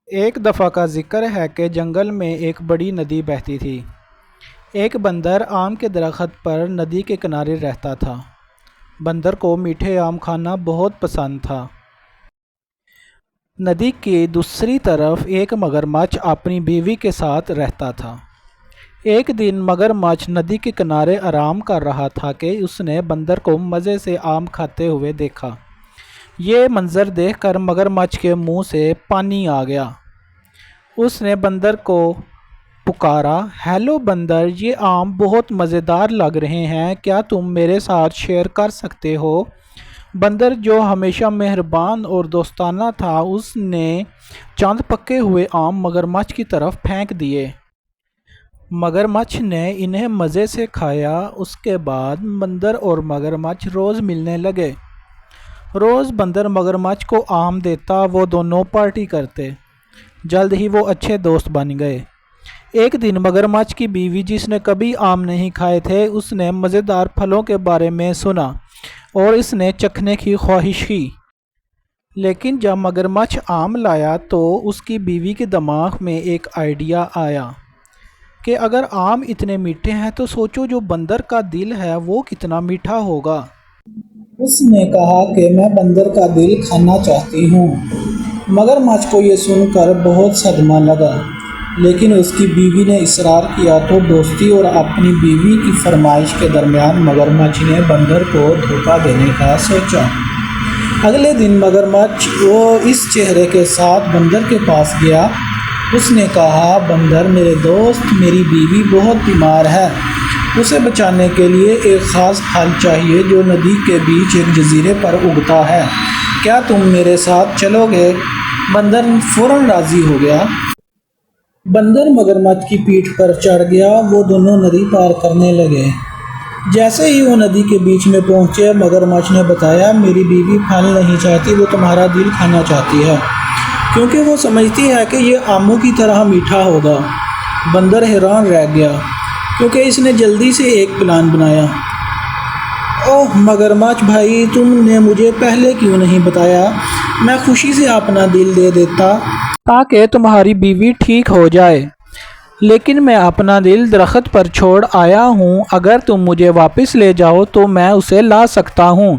ایک دفعہ کا ذکر ہے کہ جنگل میں ایک بڑی ندی بہتی تھی۔ ایک بندر آم کے درخت پر ندی کے کنارے رہتا تھا۔ بندر کو میٹھے آم کھانا بہت پسند تھا۔ ندی کی دوسری طرف ایک مگرمچھ اپنی بیوی کے ساتھ رہتا تھا۔ ایک دن مگرمچھ ندی کے کنارے آرام کر رہا تھا کہ اس نے بندر کو مزے سے آم کھاتے ہوئے دیکھا۔ یہ منظر دیکھ کر مگرمچھ کے منہ سے پانی آ گیا۔ اس نے بندر کو پکارا، ہیلو بندر، یہ آم بہت مزیدار لگ رہے ہیں، کیا تم میرے ساتھ شیئر کر سکتے ہو؟ بندر جو ہمیشہ مہربان اور دوستانہ تھا، اس نے چند پکے ہوئے آم مگرمچھ کی طرف پھینک دیے۔ مگرمچھ نے انہیں مزے سے کھایا۔ اس کے بعد بندر اور مگرمچھ روز ملنے لگے۔ روز بندر مگرمچھ کو آم دیتا، وہ دونوں پارٹی کرتے۔ جلد ہی وہ اچھے دوست بن گئے۔ ایک دن مگرمچھ کی بیوی، جس نے کبھی آم نہیں کھائے تھے، اس نے مزیدار پھلوں کے بارے میں سنا اور اس نے چکھنے کی خواہش کی۔ لیکن جب مگرمچھ آم لایا تو اس کی بیوی کے دماغ میں ایک آئیڈیا آیا کہ اگر آم اتنے میٹھے ہیں تو سوچو جو بندر کا دل ہے وہ کتنا میٹھا ہوگا۔ اس نے کہا کہ میں بندر کا دل کھانا چاہتی ہوں۔ مگرمچھ کو یہ سن کر بہت صدمہ لگا، لیکن اس کی بیوی نے اصرار کیا تو دوستی اور اپنی بیوی کی فرمائش کے درمیان مگرمچھ نے بندر کو دھوکہ دینے کا سوچا۔ اگلے دن مگرمچھ وہ اس چہرے کے ساتھ بندر کے پاس گیا۔ اس نے کہا، بندر میرے دوست، میری بیوی بہت بیمار ہے۔ اسے بچانے کے لیے ایک خاص پھل چاہیے جو ندی کے بیچ ایک جزیرے پر اگتا ہے۔ کیا تم میرے ساتھ چلو گے؟ بندر فوراً راضی ہو گیا۔ بندر مگرمچھ کی پیٹھ پر چڑھ گیا۔ وہ دونوں ندی پار کرنے لگے۔ جیسے ہی وہ ندی کے بیچ میں پہنچے، مگرمچھ نے بتایا، میری بیوی پھل نہیں چاہتی، وہ تمہارا دل کھانا چاہتی ہے، کیونکہ وہ سمجھتی ہے کہ یہ آموں کی طرح میٹھا ہوگا۔ بندر حیران رہ گیا کیونکہ اس نے جلدی سے ایک پلان بنایا۔ اوہ مگرمچھ بھائی، تم نے مجھے پہلے کیوں نہیں بتایا؟ میں خوشی سے اپنا دل دے دیتا تاکہ تمہاری بیوی ٹھیک ہو جائے، لیکن میں اپنا دل درخت پر چھوڑ آیا ہوں۔ اگر تم مجھے واپس لے جاؤ تو میں اسے لا سکتا ہوں۔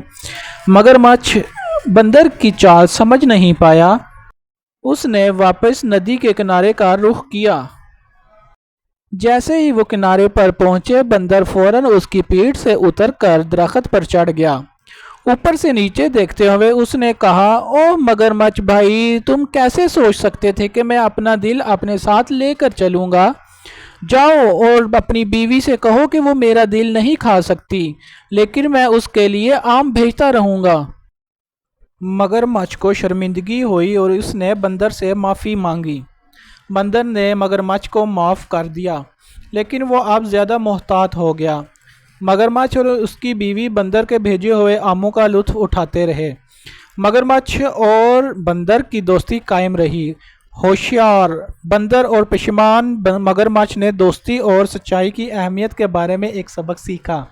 مگرمچھ بندر کی چال سمجھ نہیں پایا۔ اس نے واپس ندی کے کنارے کا رخ کیا۔ جیسے ہی وہ کنارے پر پہنچے، بندر فوراً اس کی پیٹھ سے اتر کر درخت پر چڑھ گیا۔ اوپر سے نیچے دیکھتے ہوئے اس نے کہا، اوہ مگرمچھ بھائی، تم کیسے سوچ سکتے تھے کہ میں اپنا دل اپنے ساتھ لے کر چلوں گا؟ جاؤ اور اپنی بیوی سے کہو کہ وہ میرا دل نہیں کھا سکتی، لیکن میں اس کے لیے آم بھیجتا رہوں گا۔ مگرمچھ کو شرمندگی ہوئی اور اس نے بندر سے معافی مانگی۔ بندر نے مگرمچھ کو معاف کر دیا، لیکن وہ اب زیادہ محتاط ہو گیا۔ مگرمچھ اور اس کی بیوی بندر کے بھیجے ہوئے آموں کا لطف اٹھاتے رہے۔ مگرمچھ اور بندر کی دوستی قائم رہی۔ ہوشیار بندر اور پشیمان مگرمچھ نے دوستی اور سچائی کی اہمیت کے بارے میں ایک سبق سیکھا۔